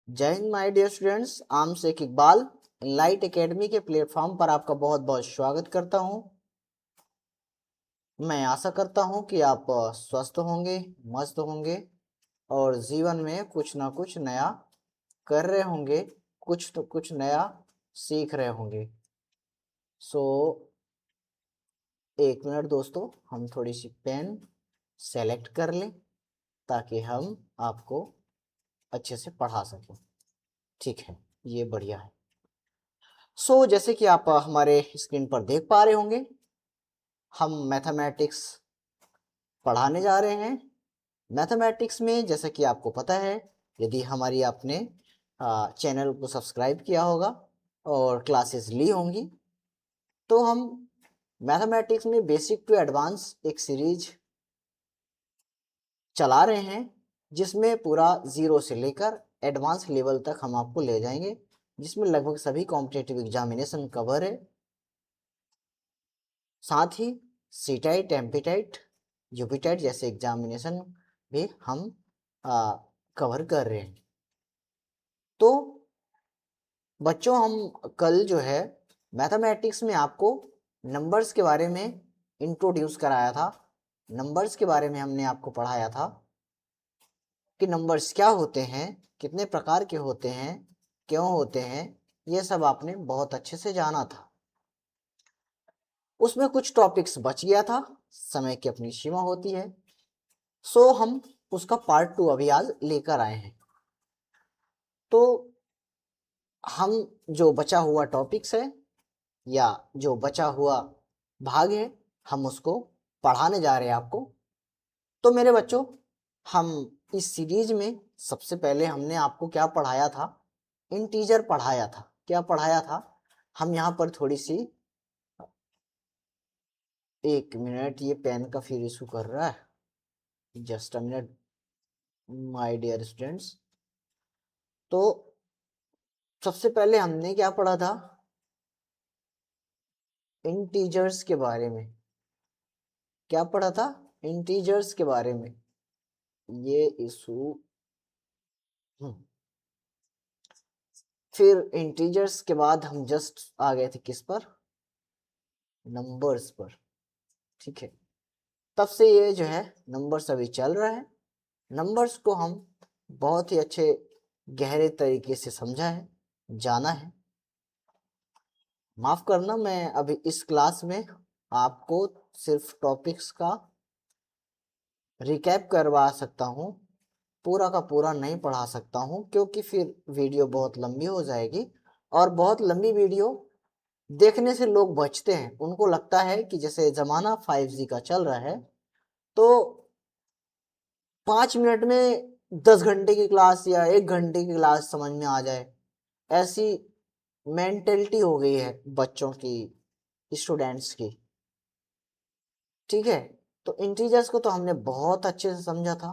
जय Hind my dear students, आम Sheikh Iqbal light academy के प्लेटफॉर्म पर आपका बहुत बहुत स्वागत करता हूं। मैं आशा करता हूं कि आप स्वस्थ होंगे, मस्त होंगे और जीवन में कुछ ना कुछ नया कर रहे होंगे, कुछ तो कुछ नया सीख रहे होंगे। सो एक मिनट दोस्तों, हम थोड़ी सी पेन सेलेक्ट कर लें ताकि हम आपको अच्छे से पढ़ा सकें। ठीक है, ये बढ़िया है। जैसे कि आप हमारे स्क्रीन पर देख पा रहे होंगे, हम मैथमेटिक्स पढ़ाने जा रहे हैं। मैथमेटिक्स में जैसा कि आपको पता है, यदि हमारी आपने चैनल को सब्सक्राइब किया होगा और क्लासेस ली होंगी, तो हम मैथमेटिक्स में बेसिक टू एडवांस एक सीरीज चला रहे हैं जिसमें पूरा जीरो से लेकर एडवांस लेवल तक हम आपको ले जाएंगे, जिसमें लगभग सभी कॉम्पिटिटिव एग्जामिनेशन कवर है। साथ ही CTET, MPTET, UPTET जैसे एग्जामिनेशन भी हम कवर कर रहे हैं। तो बच्चों, हम कल जो है मैथमेटिक्स में आपको नंबर्स के बारे में इंट्रोड्यूस कराया था। नंबर्स के बारे में हमने आपको पढ़ाया था कि नंबर्स क्या होते हैं, कितने प्रकार के होते हैं, क्यों होते हैं, ये सब आपने बहुत अच्छे से जाना था। उसमें कुछ टॉपिक्स बच गया था, समय की अपनी सीमा होती है। हम उसका पार्ट 2 अभी आज लेकर आए हैं। तो हम जो बचा हुआ टॉपिक्स है या जो बचा हुआ भाग है, हम उसको पढ़ाने जा रहे हैं आपको। तो मेरे बच्चों, हम इस सीरीज में सबसे पहले हमने आपको क्या पढ़ाया था? इंटीजर पढ़ाया था। क्या पढ़ाया था? हम यहाँ पर थोड़ी सी, एक मिनट, ये पेन का फिर इशू कर रहा है, just a minute my dear students. तो सबसे पहले हमने क्या पढ़ा था? इंटीजर्स के बारे में। क्या पढ़ा था? इंटीजर्स के बारे में। ये इशू फिर इंटीजर्स के बाद हम जस्ट आ गए थे किस पर? नंबर्स पर। ठीक है, तब से ये जो है नंबर्स अभी चल रहा है। नंबर्स को हम बहुत ही अच्छे गहरे तरीके से समझा है, जाना है। माफ करना, मैं अभी इस क्लास में आपको सिर्फ टॉपिक्स का रिकैप करवा सकता हूँ, पूरा का पूरा नहीं पढ़ा सकता हूँ, क्योंकि फिर वीडियो बहुत लंबी हो जाएगी और बहुत लंबी वीडियो देखने से लोग बचते हैं। उनको लगता है कि जैसे जमाना 5G का चल रहा है, तो 5 मिनट में 10 घंटे की क्लास या 1 घंटे की क्लास समझ में आ जाए, ऐसी मेंटेलिटी हो गई है बच्चों की, स्टूडेंट्स की। ठीक है, तो इंटीजर्स को तो हमने बहुत अच्छे से समझा था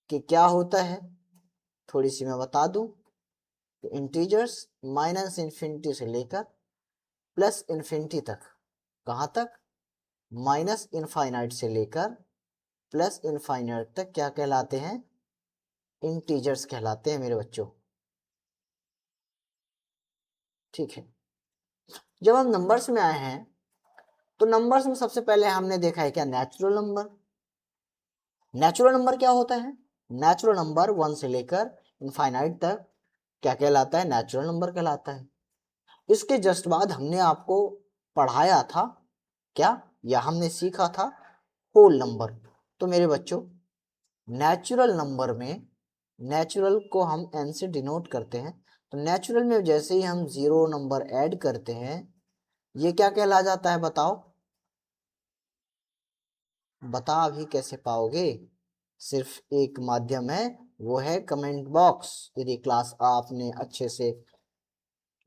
कि क्या होता है। थोड़ी सी मैं बता दूं कि इंटीजर्स माइनस इन्फिनिटी से लेकर प्लस इन्फिनिटी तक, कहाँ तक? माइनस इनफाइनाइट से लेकर प्लस इनफाइनाइट तक क्या कहलाते हैं? इंटीजर्स कहलाते हैं मेरे बच्चों। ठीक है, जब हम नंबर्स में आए हैं, तो नंबर्स में सबसे पहले हमने देखा है क्या? Natural number. नेचुरल नंबर क्या होता है? नेचुरल नंबर 1 से लेकर इनफाइनाइट तक क्या कहलाता है? नेचुरल नंबर कहलाता है। इसके जस्ट बाद हमने आपको पढ़ाया था क्या, या हमने सीखा था? Whole number. तो मेरे बच्चों, नेचुरल नंबर में नेचुरल को हम n से डिनोट करते हैं। तो नेचुरल में जैसे ही हम 0 नंबर ऐड करते हैं, ये क्या कहला जाता है? बताओ, बता अभी कैसे पाओगे? सिर्फ एक माध्यम है, वो है कमेंट बॉक्स। यदि क्लास आपने अच्छे से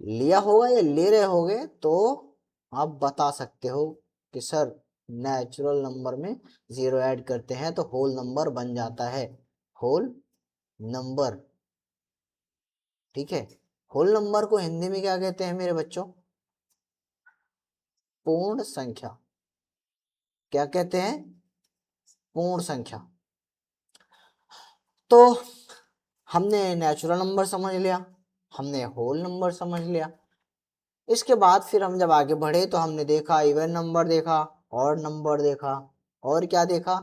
लिया होगा या ले रहे होगे, तो आप बता सकते हो कि सर, नेचुरल नंबर में 0 ऐड करते हैं तो होल नंबर बन जाता है। होल नंबर, ठीक है। होल नंबर को हिंदी में क्या कहते हैं मेरे बच्चों? पूर्ण संख्या। क्या कहते हैं? पूर्ण संख्या। तो हमने नेचुरल नंबर समझ लिया, हमने होल नंबर समझ लिया। इसके बाद फिर हम जब आगे बढ़े तो हमने देखा इवन नंबर देखा, ऑड नंबर देखा, और क्या देखा,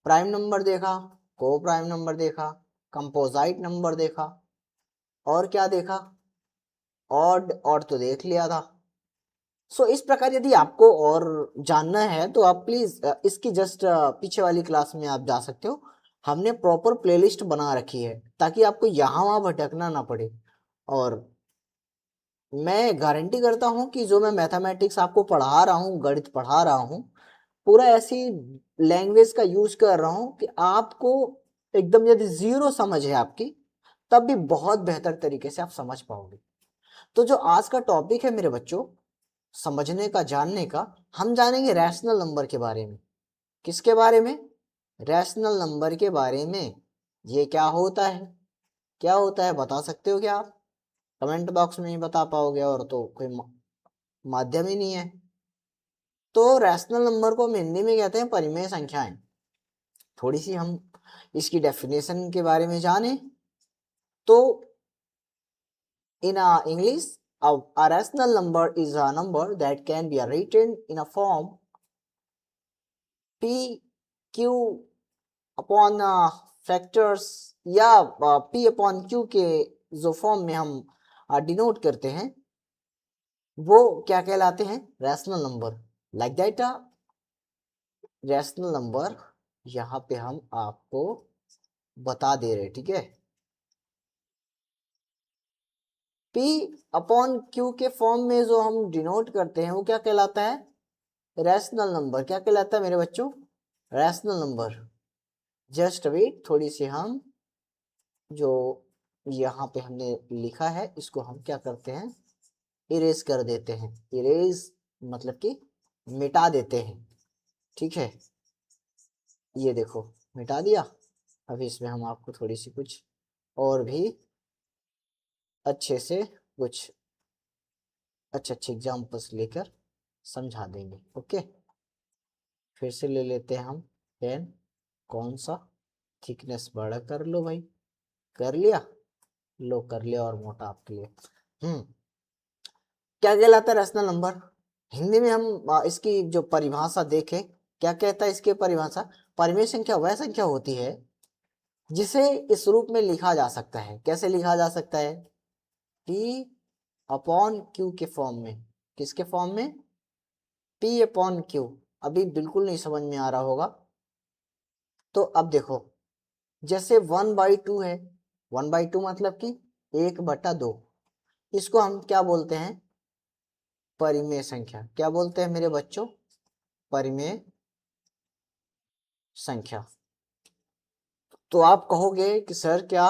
प्राइम नंबर देखा, को प्राइम नंबर देखा, कंपोजिट नंबर देखा, और क्या देखा, ऑड तो देख लिया था। सो इस प्रकार यदि आपको और जानना है तो आप प्लीज इसकी जस्ट पीछे वाली क्लास में आप जा सकते हो। हमने प्रॉपर प्लेलिस्ट बना रखी है ताकि आपको यहाँ वहाँ भटकना ना पड़े। और मैं गारंटी करता हूँ कि जो मैं मैथमेटिक्स आपको पढ़ा रहा हूँ, गणित पढ़ा रहा हूँ, पूरा ऐसी लैंग्वेज का यूज कर रहा हूँ कि आपको एकदम यदि जीरो समझ है आपकी तब भी बहुत बेहतर तरीके से आप समझ पाओगे। तो जो आज का टॉपिक है मेरे बच्चों, समझने का, जानने का, हम जानेंगे रैशनल नंबर के बारे में। किसके बारे में? रैशनल नंबर के बारे में। ये क्या होता है, क्या होता है बता सकते हो क्या आप? कमेंट बॉक्स में ही बता पाओगे, और तो कोई माध्यम ही नहीं है। तो रैशनल नंबर को हम हिंदी में कहते हैं परिमेय संख्याएं। थोड़ी सी हम इसकी डेफिनेशन के बारे में जाने तो in English, a rational number is a number that can be written in a form p q upon factors, या p अपॉन q के जो फॉर्म में हम डिनोट करते हैं वो क्या कहलाते हैं? Rational number. Like that rational number यहाँ पे हम आपको बता दे रहे, ठीक है। p अपॉन q के फॉर्म में जो हम डिनोट करते हैं वो क्या कहलाता है? Rational number. क्या कहलाता है मेरे बच्चों? Rational number. जस्ट वेट, थोड़ी सी हम जो यहाँ पे हमने लिखा है इसको हम क्या करते हैं? इरेज कर देते हैं। इरेज मतलब कि मिटा देते हैं, ठीक है। ये देखो मिटा दिया। अभी इसमें हम आपको थोड़ी सी कुछ और भी अच्छे से कुछ अच्छे अच्छे एग्जाम्पल्स लेकर समझा देंगे। ओके, फिर से ले लेते हैं हम पेन। कौन सा? थिकनेस बड़ा कर लो भाई। कर लिया? लो कर लिया, और मोटा आपके लिए। क्या कहलाता है रैशनल नंबर? हिंदी में हम इसकी जो परिभाषा देखें, क्या कहता है इसकी परिभाषा? परिमेय संख्या वह संख्या होती है जिसे इस रूप में लिखा जा सकता है। कैसे लिखा जा सकता है? p अपॉन q के फॉर्म में। किसके फॉर्म में? p upon q। अभी बिल्कुल नहीं समझ में आ रहा होगा तो अब देखो, जैसे 1/2 है, 1/2 मतलब कि 1/2। इसको हम क्या बोलते हैं? परिमेय संख्या। क्या बोलते हैं मेरे बच्चों? परिमेय संख्या। तो आप कहोगे कि सर क्या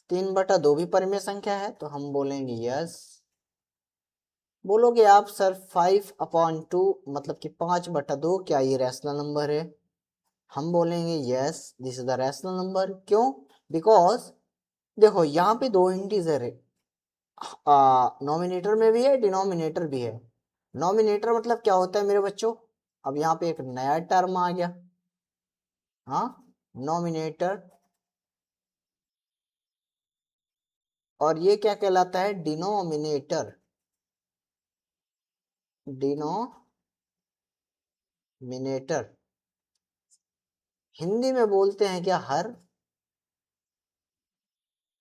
3/2 भी परिमेय संख्या है? तो हम बोलेंगे यस। बोलोगे आप सर 5/2 मतलब कि 5/2 क्या ये रैशनल नंबर है? हम बोलेंगे yes, this is the rational number. क्यों? बिकॉज देखो यहाँ पे दो इंटीजर है, नॉमिनेटर में भी है, डिनोमिनेटर भी है। नॉमिनेटर मतलब क्या होता है मेरे बच्चों? अब यहाँ पे एक नया टर्म आ गया, हाँ, नॉमिनेटर। और ये क्या कहलाता है? डिनोमिनेटर। डिनोमिनेटर हिंदी में बोलते हैं क्या? हर।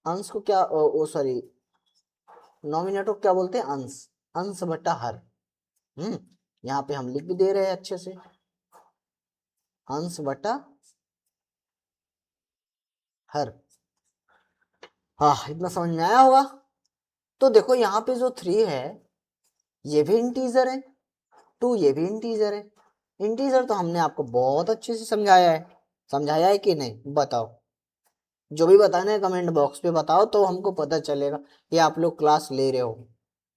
अंश को क्या, ओ सॉरी, नॉमिनेटर को क्या बोलते हैं? अंश। अंश बटा हर। यहाँ पे हम लिख भी दे रहे हैं अच्छे से, अंश बटा हर। हाँ, इतना समझ में आया होगा। तो देखो यहाँ पे जो 3 है ये भी इंटीजर है, 2 ये भी इंटीजर है। इंटीजर तो हमने आपको बहुत अच्छे से समझाया है। समझाया है कि नहीं बताओ? जो भी बताना है कमेंट बॉक्स पे बताओ तो हमको पता चलेगा कि आप लोग क्लास ले रहे हो,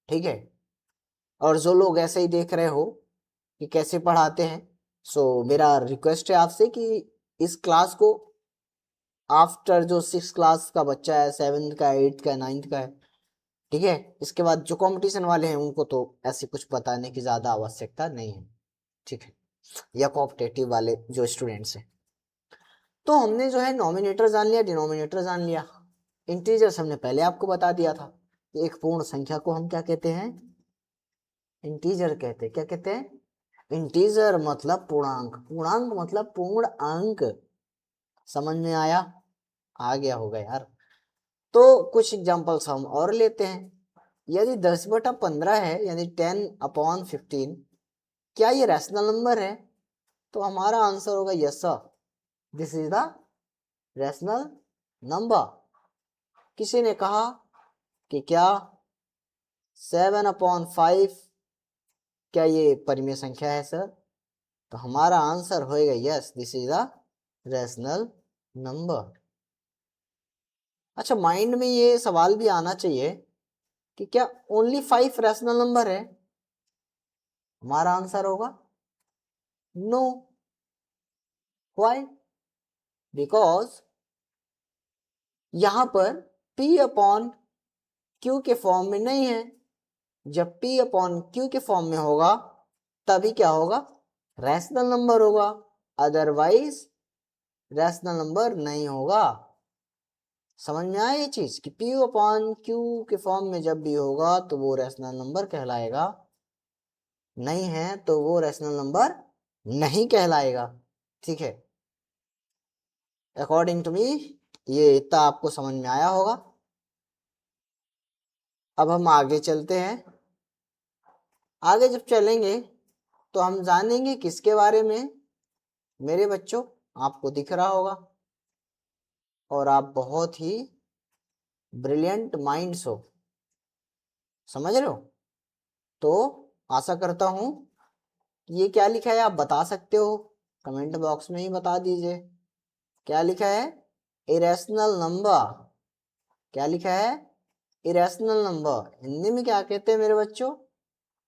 ठीक है। और जो लोग ऐसे ही देख रहे हो कि कैसे पढ़ाते हैं, सो मेरा रिक्वेस्ट है आपसे कि इस क्लास को आफ्टर जो 6 क्लास का बच्चा है, 7th का, 8th का, 9th का है, ठीक है, इसके बाद जो कंपटीशन वाले हैं उनको तो ऐसे कुछ बताने की ज्यादा आवश्यकता नहीं है, ठीक है, या कॉम्पिटेटिव वाले जो स्टूडेंट्स हैं। तो हमने जो है नॉमिनेटर जान लिया, डिनोमिनेटर जान लिया। इंटीजर्स हमने पहले आपको बता दिया था, एक पूर्ण संख्या को हम क्या कहते हैं, इंटीजर कहते हैं। क्या कहते हैं? इंटीजर मतलब पूर्णांक, पूर्णांक मतलब पूर्ण अंक। समझ में आया? आ गया होगा यार। तो कुछ एग्जांपल्स हम और लेते हैं। यदि 10/15 है यानी 10/15, क्या ये रैशनल नंबर है? तो हमारा आंसर होगा yes sir, this is the rational number. किसी ने कहा कि क्या 7/5 क्या ये परिमेय संख्या है सर? तो हमारा आंसर होएगा yes, this is the rational number. अच्छा, माइंड में ये सवाल भी आना चाहिए कि क्या ओनली 5 रैशनल नंबर है? हमारा आंसर होगा नो। व्हाई? बिकॉज यहां पर P/Q के फॉर्म में नहीं है। जब P/Q के फॉर्म में होगा तभी क्या होगा? रैशनल नंबर होगा, अदरवाइज रैशनल नंबर नहीं होगा। समझ में आया ये चीज कि P/Q के फॉर्म में जब भी होगा तो वो रैशनल नंबर कहलाएगा, नहीं है तो वो रैशनल नंबर नहीं कहलाएगा। ठीक है, अकॉर्डिंग टू मी ये इतना आपको समझ में आया होगा। अब हम आगे चलते हैं। आगे जब चलेंगे तो हम जानेंगे किसके बारे में? मेरे बच्चों, आपको दिख रहा होगा और आप बहुत ही ब्रिलियंट माइंड्स हो, समझ रहे हो? तो आशा करता हूं ये क्या लिखा है आप बता सकते हो, कमेंट बॉक्स में ही बता दीजिए। क्या लिखा है? Irrational number. क्या लिखा है? Irrational number. हिंदी में क्या कहते हैं मेरे बच्चों?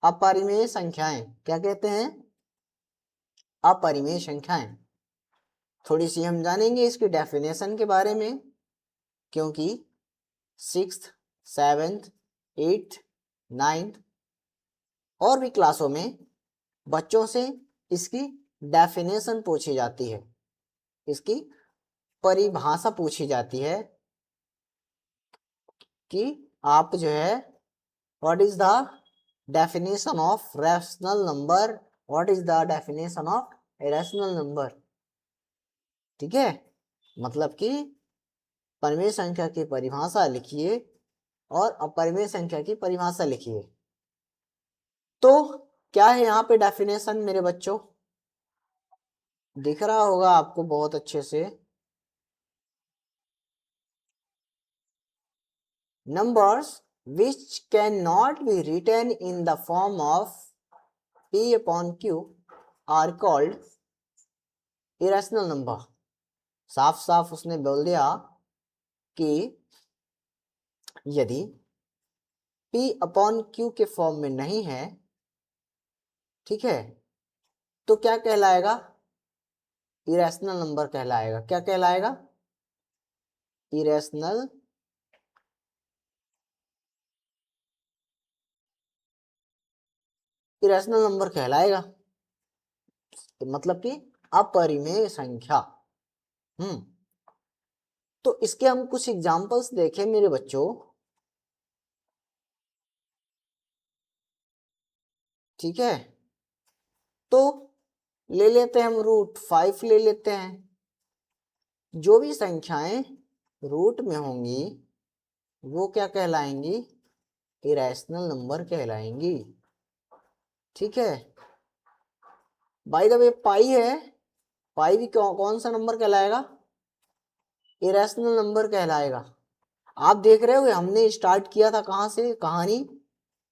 अपरिमेय संख्याएं। क्या कहते हैं? अपरिमेय संख्याएं। थोड़ी सी हम जानेंगे इसकी डेफिनेशन के बारे में, क्योंकि 6th 7th 8th 9th और भी क्लासों में बच्चों से इसकी डेफिनेशन पूछी जाती है, इसकी परिभाषा पूछी जाती है कि आप जो है what is the definition of rational number, what is the definition of irrational number. ठीक है, मतलब कि परिमेय संख्या की परिभाषा लिखिए और अपरिमेय संख्या की परिभाषा लिखिए। तो क्या है यहाँ पे डेफिनेशन मेरे बच्चों? दिख रहा होगा आपको बहुत अच्छे से। Numbers which cannot be written in the form of P/Q are called irrational number। साफ साफ उसने बोल दिया कि यदि P/Q के फॉर्म में नहीं है, ठीक है, तो क्या कहलाएगा? इरेशनल नंबर कहलाएगा। क्या कहलाएगा? इरेशनल इरेशनल नंबर कहलाएगा, मतलब कि अपरिमेय संख्या। तो इसके हम कुछ एग्जांपल्स देखें मेरे बच्चों। ठीक है, तो ले लेते हैं हम √5 ले लेते हैं। जो भी संख्याएं रूट में होंगी वो क्या कहलाएंगी? Irrational number कहलाएंगी। ठीक है, बाय द वे पाई है, पाई भी कौन सा नंबर कहलाएगा? इरेशनल नंबर कहलाएगा। आप देख रहे हो हमने स्टार्ट किया था कहां से कहानी?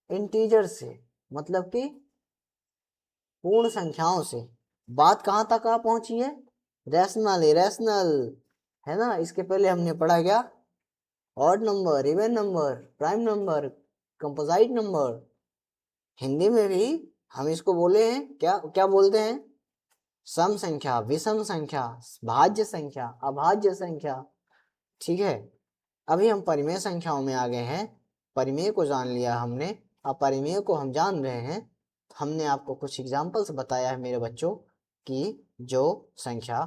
इंटीजर से, मतलब कि पूर्ण संख्याओं से। बात कहां तक आ पहुंची है? रैशनल, इरेशनल, है ना। इसके पहले हमने पढ़ा क्या? Odd number, even number, prime number, composite number. Hindi में भी हम इसको बोले हैं क्या क्या बोलते हैं? सम संख्या, विषम संख्या, भाज्य संख्या, अभाज्य संख्या। ठीक है, अभी हम परिमेय संख्याओं में आ गए हैं। परिमेय को जान लिया हमने, अपरिमेय को हम जान रहे हैं। हमने आपको कुछ एग्जाम्पल्स बताया है मेरे बच्चों कि जो संख्या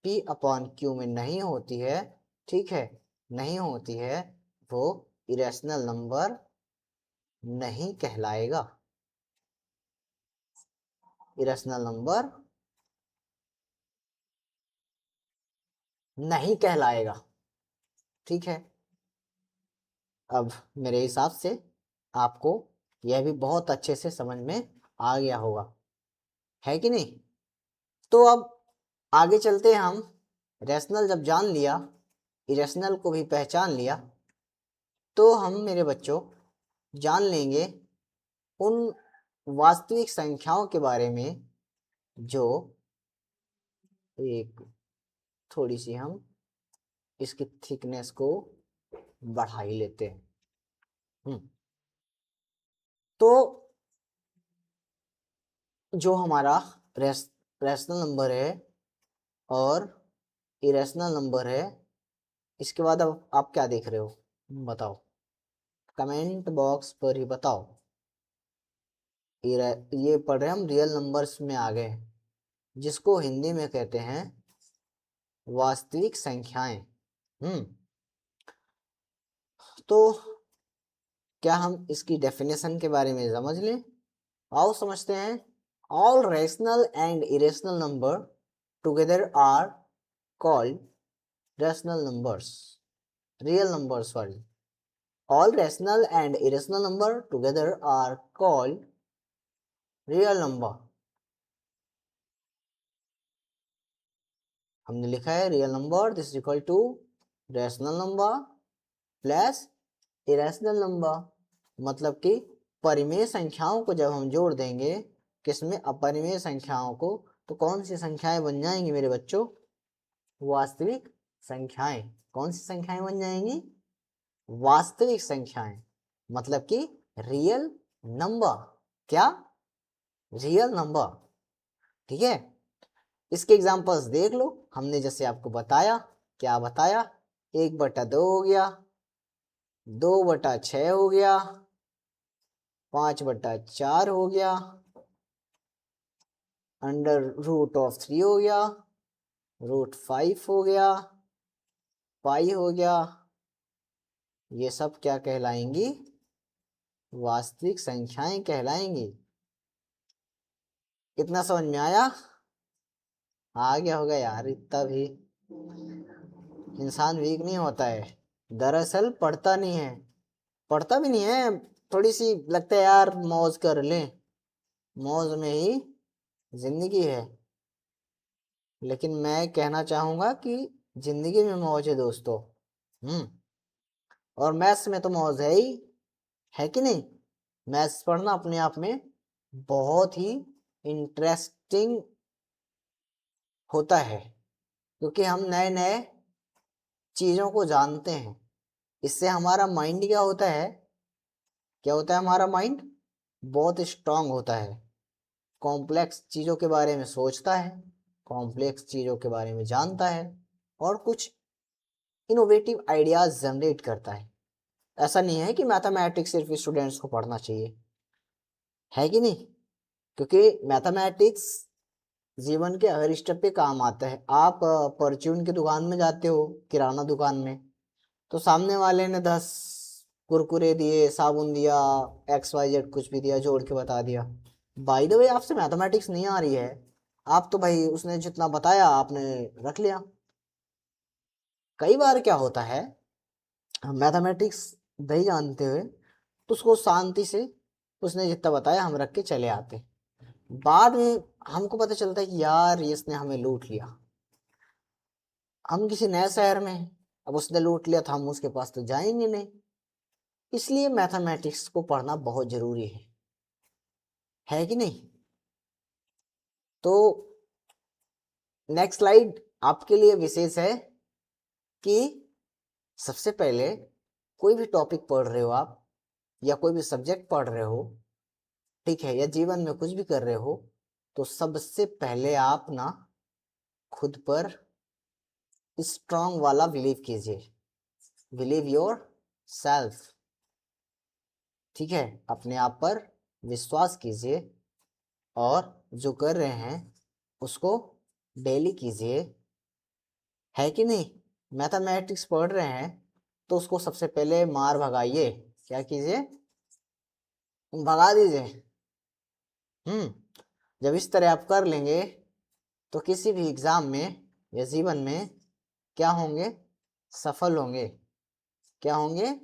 P अपॉन Q में नहीं होती है, ठीक है, नहीं होती है, वो इरेशनल नंबर नहीं कहलाएगा, इरेशनल नंबर नहीं कहलाएगा, ठीक है। अब मेरे हिसाब से आपको यह भी बहुत अच्छे से समझ में आ गया होगा, है कि नहीं। तो अब आगे चलते हैं हम। रैशनल जब जान लिया, इरेशनल को भी पहचान लिया, तो हम मेरे बच्चों जान लेंगे उन वास्तविक संख्याओं के बारे में जो एक थोड़ी सी हम इसकी थिकनेस को बढ़ा ही लेते हैं। तो जो हमारा रैशनल नंबर है और इरेशनल नंबर है, इसके बाद अब आप क्या देख रहे हो बताओ, कमेंट बॉक्स पर ही बताओ। ये पढ़ रहे हम रियल नंबर्स में आ गए, जिसको हिंदी में कहते हैं वास्तविक संख्याएं। तो क्या हम इसकी डेफिनेशन के बारे में समझ लें? आओ समझते हैं। All rational and irrational number together are called rational numbers, real number sorry. All rational and irrational number together are called real number। हमने लिखा है real number this equal to rational number plus irrational number, मतलब कि परिमेय संख्याओं को जब हम जोड़ देंगे किसमें, अपरिमेय संख्याओं को, तो कौन सी संख्याएं बन जाएंगी मेरे बच्चों, वास्तविक संख्याएं। कौन सी संख्याएं बन जाएंगी, वास्तविक संख्याएं, मतलब कि रियल नंबर। क्या, रियल नंबर, ठीक है। इसके एग्जांपल्स देख लो, हमने जैसे आपको बताया, क्या बताया, 1/2 हो गया, 2/6 हो गया, 5/4 हो गया, √3 हो गया, √5 हो गया, पाई हो गया। ये सब क्या कहलाएंगी, वास्तविक संख्याएं कहलाएंगी। इतना समझ में आया? आ गया होगा यार, इतना भी इंसान वीक नहीं होता है, दरअसल पढ़ता नहीं है, पढ़ता भी नहीं है, थोड़ी सी लगता है यार मौज कर ले, मौज में ही जिंदगी है। लेकिन मैं कहना चाहूंगा कि जिंदगी में मौज है दोस्तों। और मैथ्स में तो मौज है ही, है कि नहीं। मैथ्स पढ़ना अपने आप में बहुत ही इंटरेस्टिंग होता है, क्योंकि हम नए नए चीजों को जानते हैं। इससे हमारा माइंड क्या होता है, क्या होता है, हमारा माइंड बहुत स्ट्रांग होता है, कॉम्प्लेक्स चीज़ों के बारे में सोचता है, कॉम्प्लेक्स चीज़ों के बारे में जानता है, और कुछ इनोवेटिव आइडियाज जनरेट करता है। ऐसा नहीं है कि मैथमेटिक्स सिर्फ स्टूडेंट्स को पढ़ना चाहिए, है कि नहीं, क्योंकि मैथमेटिक्स जीवन के हर स्टेप पे काम आता है। आप परचून की दुकान में जाते हो, किराना दुकान में, तो सामने वाले ने 10 कुरकुरे दिए, साबुन दिया, XYZ कुछ भी दिया, जोड़ के बता दिया। बाय द वे आपसे मैथमेटिक्स नहीं आ रही है, आप तो भाई उसने जितना बताया आपने रख लिया। कई बार क्या होता है, हम मैथमेटिक्स नहीं जानते हुए तो उसको शांति से उसने जितना बताया हम रख के चले आते, बाद में हमको पता चलता है कि यार ये इसने हमें लूट लिया। हम किसी नए शहर में हैं, अब उसने लूट लिया तो हम उसके पास तो जाएंगे नहीं, इसलिए मैथमेटिक्स को पढ़ना बहुत जरूरी है कि नहीं। तो नेक्स्ट स्लाइड आपके लिए विशेष है कि सबसे पहले कोई भी टॉपिक पढ़ रहे हो आप, या कोई भी सब्जेक्ट पढ़ रहे हो, ठीक है, या जीवन में कुछ भी कर रहे हो, तो सबसे पहले आप ना खुद पर स्ट्रांग वाला बिलीव कीजिए, बिलीव योर सेल्फ, ठीक है, अपने आप पर विश्वास कीजिए, और जो कर रहे हैं उसको डेली कीजिए, है कि नहीं। मैथमेटिक्स पढ़ रहे हैं तो उसको सबसे पहले मार भगाइए, क्या कीजिए, भगा दीजिए। जब इस तरह आप कर लेंगे तो किसी भी एग्जाम में या जीवन में क्या होंगे, सफल होंगे। क्या होंगे,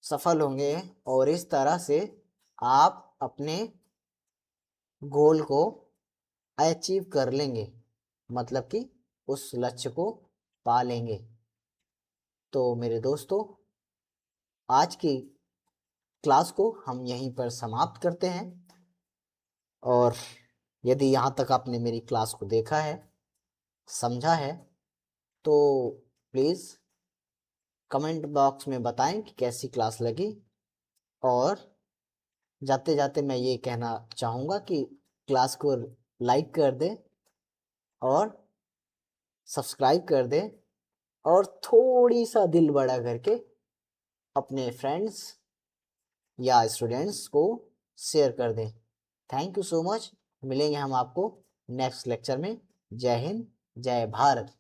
सफल होंगे। और इस तरह से आप अपने गोल को अचीव कर लेंगे, मतलब कि उस लक्ष्य को पा लेंगे। तो मेरे दोस्तों, आज की क्लास को हम यहीं पर समाप्त करते हैं। और यदि यहाँ तक आपने मेरी क्लास को देखा है, समझा है, तो प्लीज़ कमेंट बॉक्स में बताएं कि कैसी क्लास लगी। और जाते जाते मैं ये कहना चाहूँगा कि क्लास को लाइक कर दें और सब्सक्राइब कर दें और थोड़ी सा दिल बड़ा करके अपने फ्रेंड्स या स्टूडेंट्स को शेयर कर दें। Thank you so much. मिलेंगे हम आपको नेक्स्ट लेक्चर में। जय हिंद, जय भारत।